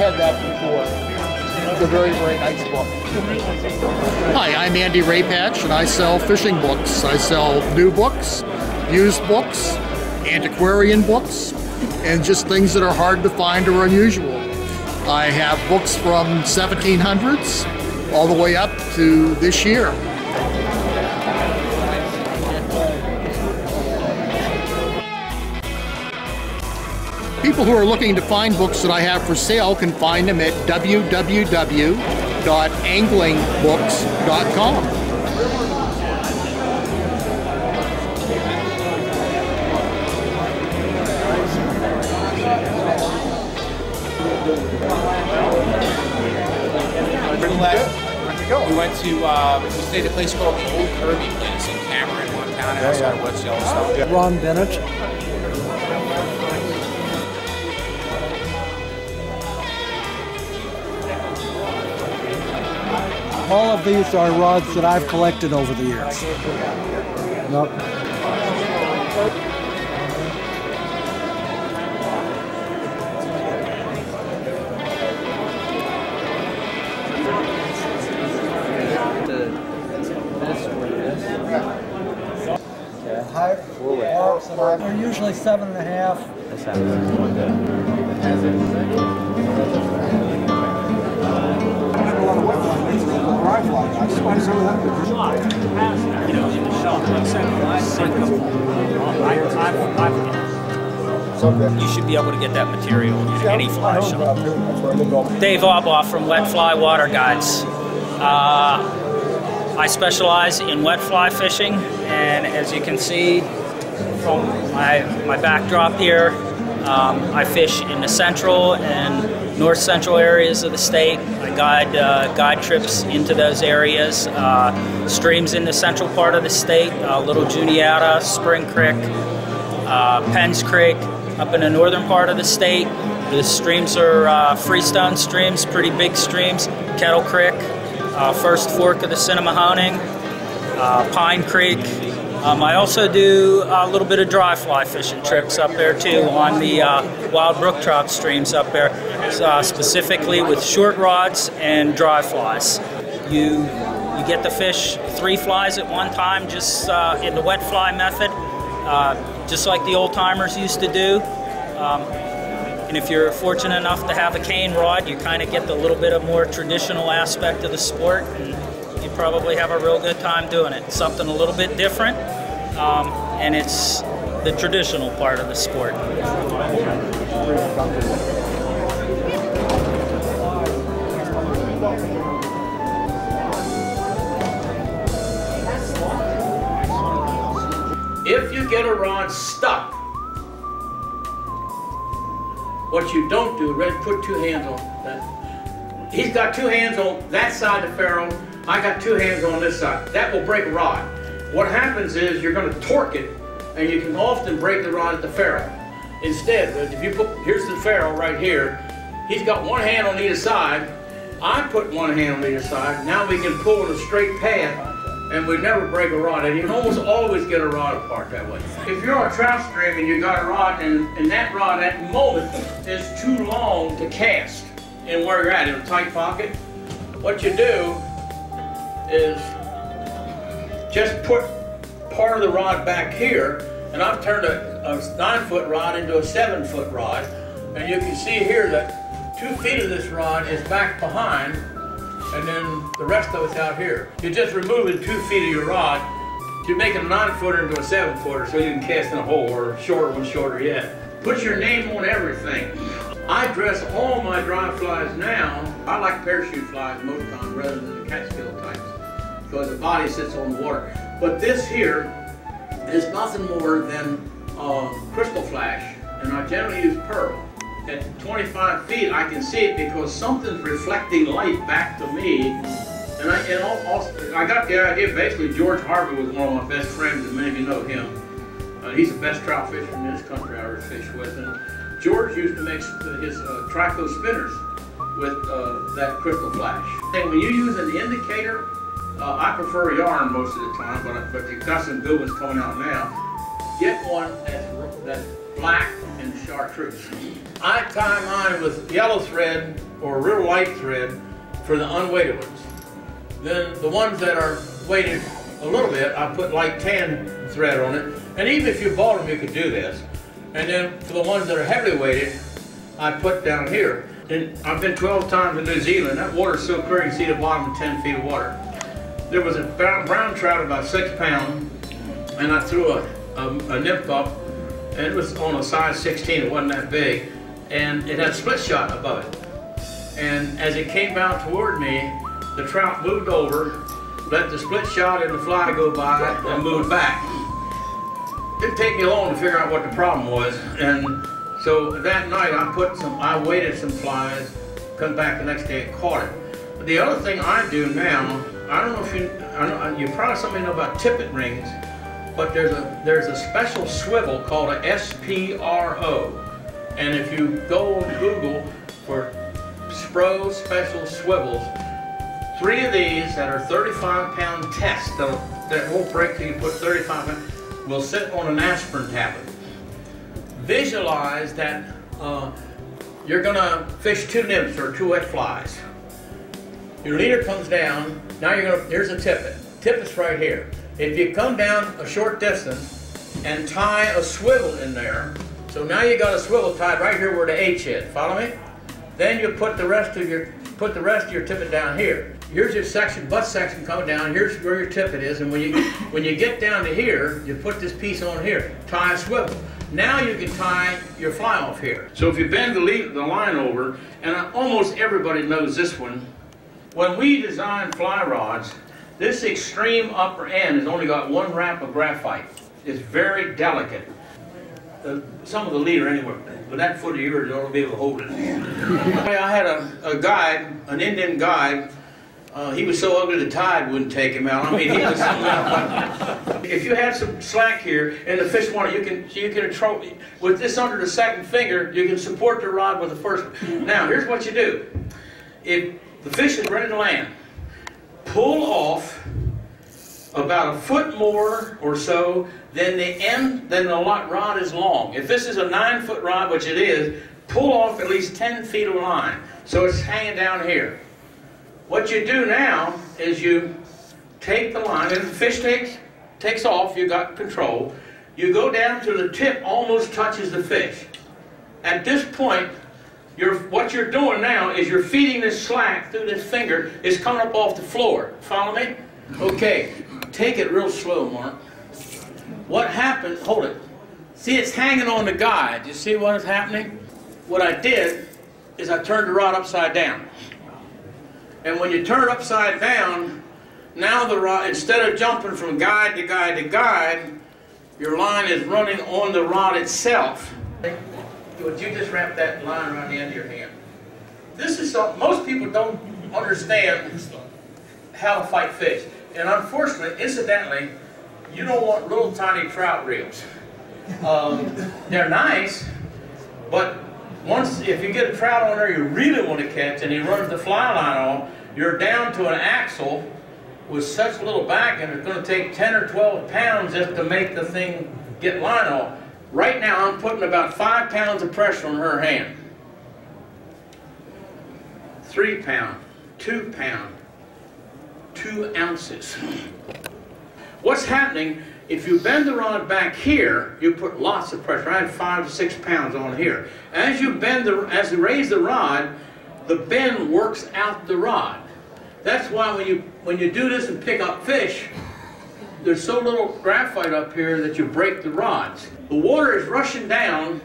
had that before. It's a very, very nice book. Hi, I'm Andy Raypatch, and I sell fishing books. I sell new books, used books, antiquarian books, and just things that are hard to find or unusual. I have books from 1700s all the way up to this year. People who are looking to find books that I have for sale can find them at www.anglingbooks.com. We went to, we stayed at a place called the Old Kirby Place in Cameron, Montana, outside of West Yellowstone. Ron Bennett. All of these are rods that I've collected over the years. Nope. They're usually 7.5. You should be able to get that material in any fly shop. Dave Aubaugh from Wet Fly Water Guides. I specialize in wet fly fishing, and as you can see from my backdrop here, I fish in the central and north central areas of the state. I guide trips into those areas. Streams in the central part of the state, Little Juniata, Spring Creek, Penns Creek. Up in the northern part of the state, the streams are freestone streams, pretty big streams. Kettle Creek, First Fork of the Cinnamahoning, Pine Creek. I also do a little bit of dry fly fishing trips up there too on the wild brook trout streams up there, specifically with short rods and dry flies. You get to fish 3 flies at one time, just in the wet fly method, just like the old timers used to do. And if you're fortunate enough to have a cane rod, you kind of get the little bit of more traditional aspect of the sport, and you probably have a real good time doing it. It's something a little bit different, and it's the traditional part of the sport. If you get a rod stuck, what you don't do, Red, put 2 hands on that. He's got 2 hands on that side of the ferrule. I got 2 hands on this side. That will break a rod. What happens is you're going to torque it, and you can often break the rod at the ferrule. Instead, if you put, here's the ferrule right here. He's got 1 hand on either side. I put 1 hand on either side. Now we can pull with a straight pad, and we never break a rod. And you can almost always get a rod apart that way. If you're on a trout stream and you got a rod, and that rod at the moment is too long to cast, and where you're at, in a tight pocket, what you do is just put part of the rod back here, and I've turned a 9-foot rod into a 7-foot rod, and you can see here that 2 feet of this rod is back behind, and then the rest of it's out here. You're just removing 2 feet of your rod. You're making a 9-footer into a 7-footer so you can cast in a hole, or a shorter one shorter yet. Put your name on everything. I dress all my dry flies now. I like parachute flies most times rather than the catskill types, because the body sits on the water. But this here is nothing more than crystal flash, and I generally use pearl. At 25 feet, I can see it because something's reflecting light back to me. And I got the idea, basically, George Harvey was one of my best friends, and many of you know him. He's the best trout fisherman in this country I ever fished with. And George used to make his trico spinners with that crystal flash. And when you use an indicator, I prefer yarn most of the time, but you've got some good ones coming out now. Get one that's black and chartreuse. I tie mine with yellow thread or real light thread for the unweighted ones. Then the ones that are weighted a little bit, I put light tan thread on it. And even if you bought them, you could do this. And then for the ones that are heavily weighted, I put down here. And I've been 12 times in New Zealand. That water's so clear you can see the bottom of 10 feet of water. There was a brown trout about 6 pounds, and I threw a nymph up, and it was on a size 16, it wasn't that big, and it had split shot above it. And as it came out toward me, the trout moved over, let the split shot and the fly go by, and moved back. It didn't take me long to figure out what the problem was, and so that night I weighted some flies, come back the next day and caught it. But the other thing I do now, I don't know if you probably somebody know about tippet rings, but there's a special swivel called a SPRO. And if you go on Google for Spro special swivels, 3 of these that are 35-pound tests that won't break till you put 35 pounds, will sit on an aspirin tablet. Visualize that you're gonna fish 2 nymphs or 2 wet flies. Your leader comes down, now here's a tippet. Tippet's right here. If you come down a short distance and tie a swivel in there, so now you got a swivel tied right here where the H is, follow me? Then you put the rest of your tippet down here. Here's your section, butt section coming down, here's where your tippet is, and when you get down to here, you put this piece on here, tie a swivel. Now you can tie your fly off here. So if you bend the line over, and almost everybody knows this one, when we design fly rods, this extreme upper end has only got 1 wrap of graphite. It's very delicate. Some of the leader anyway, but that foot of yours, you ought to be able to hold it. I had a guide, an Indian guide. He was so ugly the tide wouldn't take him out. I mean, he was something else. If you had some slack here and the fish wanted, you can control with this under the second finger. You can support the rod with the first. Now, here's what you do. If the fish is ready to land, pull off about 1 foot more or so than the rod is long. If this is a 9-foot rod, which it is, pull off at least 10 feet of line. So it's hanging down here. What you do now is you take the line, and the fish takes off, you got control. You go down to the tip, almost touches the fish. At this point, what you're doing now is you're feeding this slack through this finger, is coming up off the floor. Follow me? Okay, take it real slow, Mark. What happens, hold it. See, it's hanging on the guide. You see what is happening? What I did is I turned the rod upside down. And when you turn it upside down, now the rod, instead of jumping from guide to guide to guide, your line is running on the rod itself. Would you just wrap that line around the end of your hand? This is something most people don't understand how to fight fish. And unfortunately, incidentally, you don't want little tiny trout reels. They're nice, but if you get a trout on there you really want to catch and he runs the fly line off, you're down to an axle with such little back, and it's going to take 10 or 12 pounds just to make the thing get line off. Right now I'm putting about 5 pounds of pressure on her hand. 3 pound, 2 pound, 2 ounces. What's happening, if you bend the rod back here, you put lots of pressure. I had 5 to 6 pounds on here. As you raise the rod, the bend works out the rod. That's why when you do this and pick up fish, there's so little graphite up here that you break the rods. The water is rushing down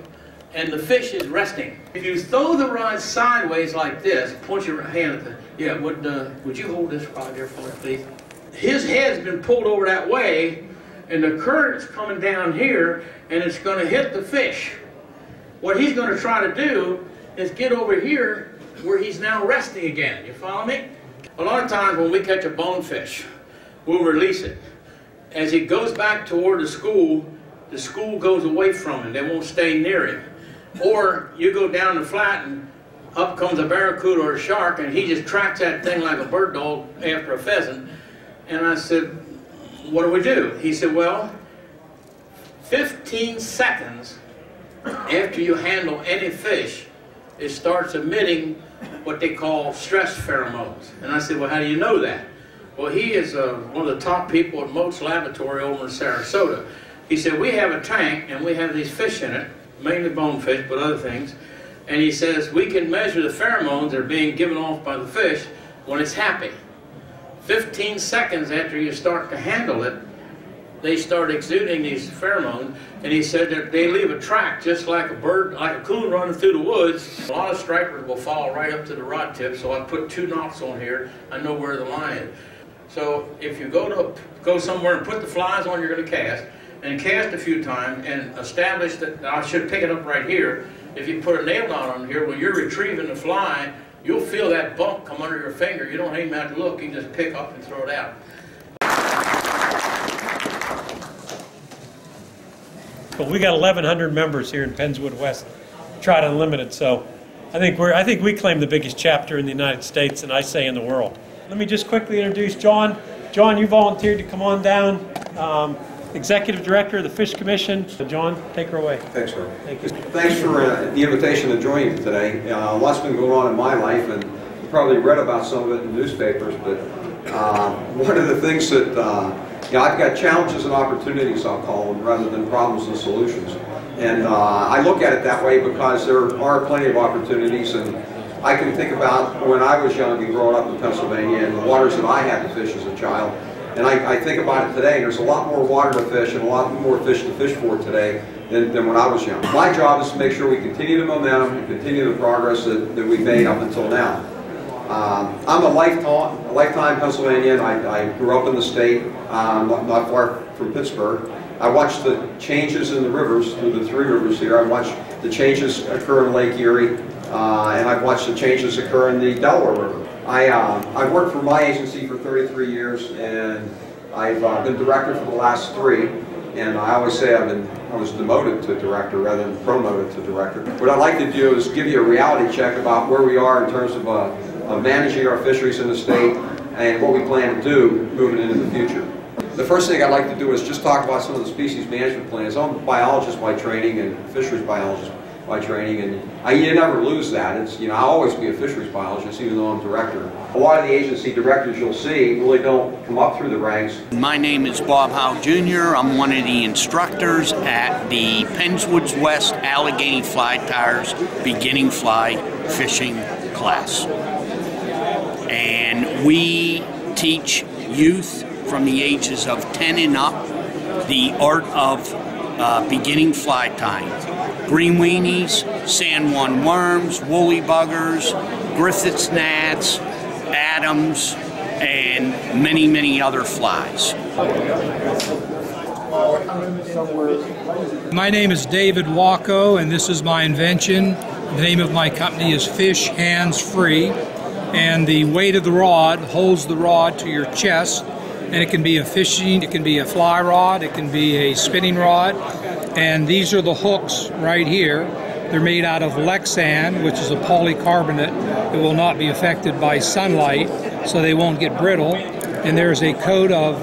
and the fish is resting. If you throw the rod sideways like this, point your hand at the, yeah, would you hold this rod there for me, please? His head's been pulled over that way, and the current's coming down here, and it's going to hit the fish. What he's going to try to do is get over here where he's now resting again. You follow me? A lot of times when we catch a bonefish, we'll release it. As he goes back toward the school goes away from him. They won't stay near him. Or you go down the flat and up comes a barracuda or a shark, and he just tracks that thing like a bird dog after a pheasant. And I said, what do we do? He said, well, 15 seconds after you handle any fish, it starts emitting what what they call stress pheromones. And I said, well, how do you know that? Well, he is one of the top people at Mote's Laboratory over in Sarasota. He said, we have a tank and we have these fish in it, mainly bonefish, but other things. And he says, we can measure the pheromones that are being given off by the fish when it's happy. 15 seconds after you start to handle it, they start exuding these pheromones, and he said that they leave a track just like a bird, like a coon running through the woods. A lot of stripers will follow right up to the rod tip, so I put 2 knots on here. I know where the line is. So if you go somewhere and put the flies on you're going to cast, and cast a few times and establish that I should pick it up right here. If you put a nail knot on here, when you're retrieving the fly, you'll feel that bump come under your finger. You don't even have to look, you just pick up and throw it out. But we got 1,100 members here in Pennswood West, TROUT Unlimited. So I think we claim the biggest chapter in the United States, and I say in the world. Let me just quickly introduce John. John, you volunteered to come on down. Executive Director of the Fish Commission. John, take her away. Thanks, sir. Thank you. Thanks for the invitation to join you today. Lots been going on in my life, and you probably read about some of it in the newspapers, but one of the things that, I've got challenges and opportunities, I'll call them, rather than problems and solutions. And I look at it that way because there are plenty of opportunities, and I can think about when I was young and growing up in Pennsylvania and the waters that I had to fish as a child. And I think about it today, and there's a lot more water to fish and a lot more fish to fish for today than when I was young. My job is to make sure we continue the momentum and continue the progress that we've made up until now. I'm a lifetime Pennsylvanian. I grew up in the state, not far from Pittsburgh. I watched the changes in the rivers, through the 3 rivers here. I watched the changes occur in Lake Erie, and I've watched the changes occur in the Delaware River. I've worked for my agency for 33 years, and I've been director for the last 3. And I always say I was demoted to director rather than promoted to director. What I'd like to do is give you a reality check about where we are in terms of managing our fisheries in the state and what we plan to do moving into the future. The first thing I'd like to do is just talk about some of the species management plans. I'm a biologist by training and fisheries biologist by training, and you never lose that. It's, I'll always be a fisheries biologist even though I'm director. A lot of the agency directors you'll see really don't come up through the ranks. My name is Bob Howe Jr. I'm one of the instructors at the Pennswood West Allegheny Fly Tires Beginning Fly Fishing class. And we teach youth from the ages of 10 and up the art of beginning fly tying. Green weenies, San Juan worms, woolly buggers, Griffith's gnats, Adams, and many, many other flies. My name is David Wacko, and this is my invention. The name of my company is Fish Hands Free, and the weight of the rod holds the rod to your chest, and it can be a fishing, it can be a fly rod, it can be a spinning rod, and these are the hooks right here. They're made out of Lexan, which is a polycarbonate. It will not be affected by sunlight, so they won't get brittle, and there's a coat of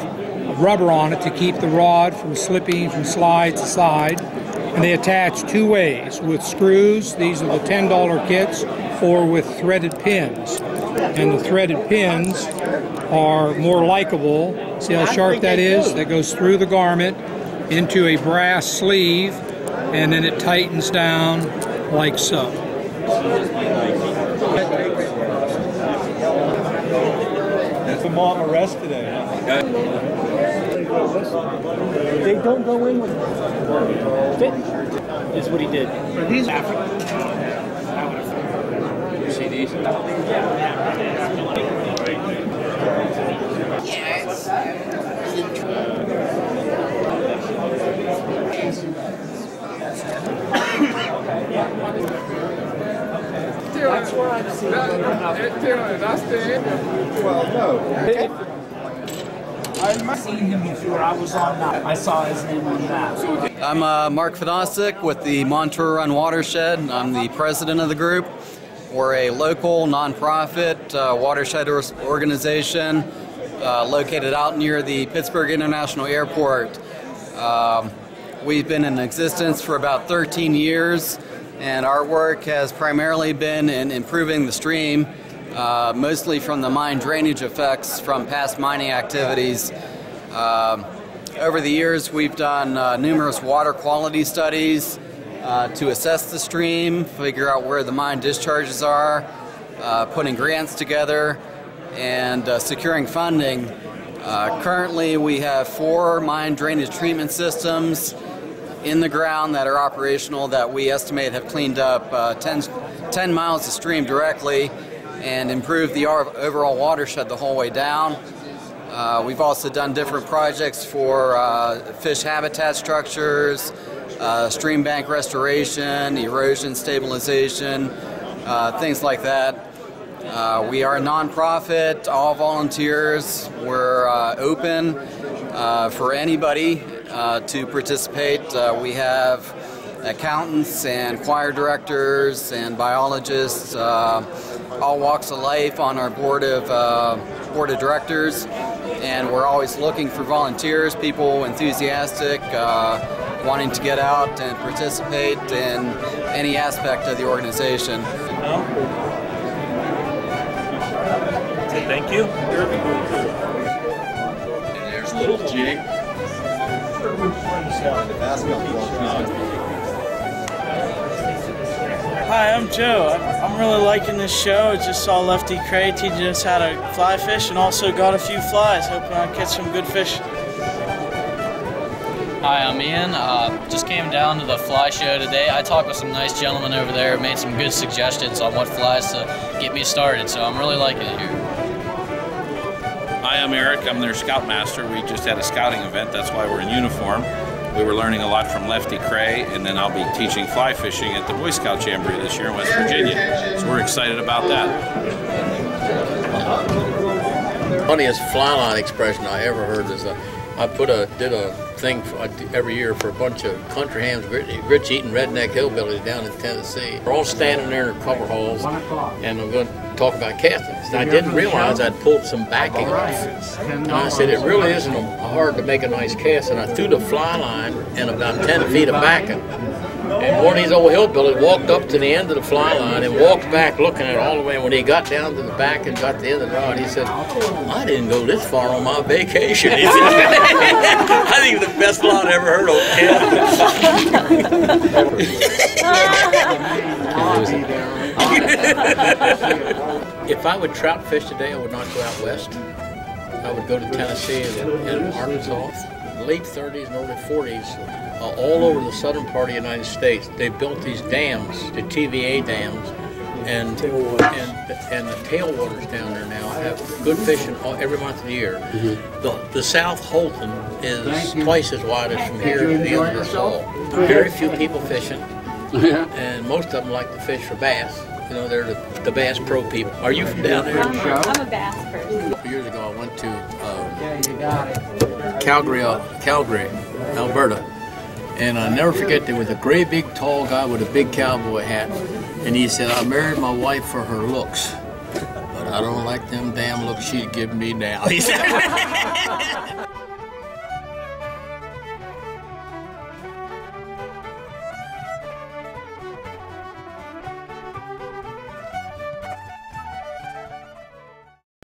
rubber on it to keep the rod from slipping from slide to side. And they attach 2 ways, with screws, these are the $10 kits, or with threaded pins. And the threaded pins are more likable. See how sharp that is? That goes through the garment into a brass sleeve, and then it tightens down like so. That's a mom arrest today, huh? They don't go in with Fit is what he did. Are these African? You see these? That's where I've seen that's the end. Well, no. I've seen him before. I was on that. I saw his name on that. I'm Mark Fedosik with the Montour Run Watershed. I'm the president of the group. We're a local nonprofit watershed organization located out near the Pittsburgh International Airport. We've been in existence for about 13 years. and our work has primarily been in improving the stream, mostly from the mine drainage effects from past mining activities. Over the years, we've done numerous water quality studies to assess the stream, figure out where the mine discharges are, putting grants together, and securing funding. Currently, we have 4 mine drainage treatment systems in the ground that are operational that we estimate have cleaned up 10 miles of stream directly and improved the overall watershed the whole way down. We've also done different projects for fish habitat structures, stream bank restoration, erosion stabilization, things like that. We are a nonprofit, all volunteers. We're open for anybody to participate. We have accountants and choir directors and biologists, all walks of life on our board of directors, and we're always looking for volunteers, people enthusiastic, wanting to get out and participate in any aspect of the organization. Thank you. And there's little Jake. Hi, I'm Joe. I'm really liking this show. I just saw Lefty Kreh teaching us how to fly fish and also got a few flies, hoping I catch some good fish. Hi, I'm Ian. Just came down to the fly show today. I talked with some nice gentlemen over there, made some good suggestions on what flies to get me started, so I'm really liking it here. Hi, I'm Eric. I'm their scoutmaster. We just had a scouting event. That's why we're in uniform. We were learning a lot from Lefty Kreh, and then I'll be teaching fly fishing at the Boy Scout Jamboree this year in West Virginia. So we're excited about that. Funniest fly line expression I ever heard is I did a thing every year for a bunch of country hams, rich-eating redneck hillbillies down in Tennessee. We're all standing there in cover holes, and I'm going to talk about casting. I didn't realize I'd pulled some backing off. And I said, it really isn't hard to make a nice cast. And I threw the fly line in about 10 feet of backing. And one of these old hillbillies walked up to the end of the fly line and walked back looking at it all the way. And when he got down to the back and got to the end of the rod, he said, I didn't go this far on my vacation. He said, I think it's the best line I ever heard of. If I would trout fish today, I would not go out west. I would go to Tennessee and Arkansas. Late 30s and early 40s, all over the southern part of the United States, they built these dams, the TVA dams, and the tailwaters down there now have good fishing every month of the year. The South Holton is twice as wide as from here to the end of the fall. Very few people fishing, and most of them like to fish for bass. You know, they're the Bass Pro people. Are you from down there? I'm a bass person. A few years ago, I went to Calgary, Alberta, and I'll never forget, there was a great big tall guy with a big cowboy hat, and he said, I married my wife for her looks, but I don't like them damn looks she's giving me now. He said.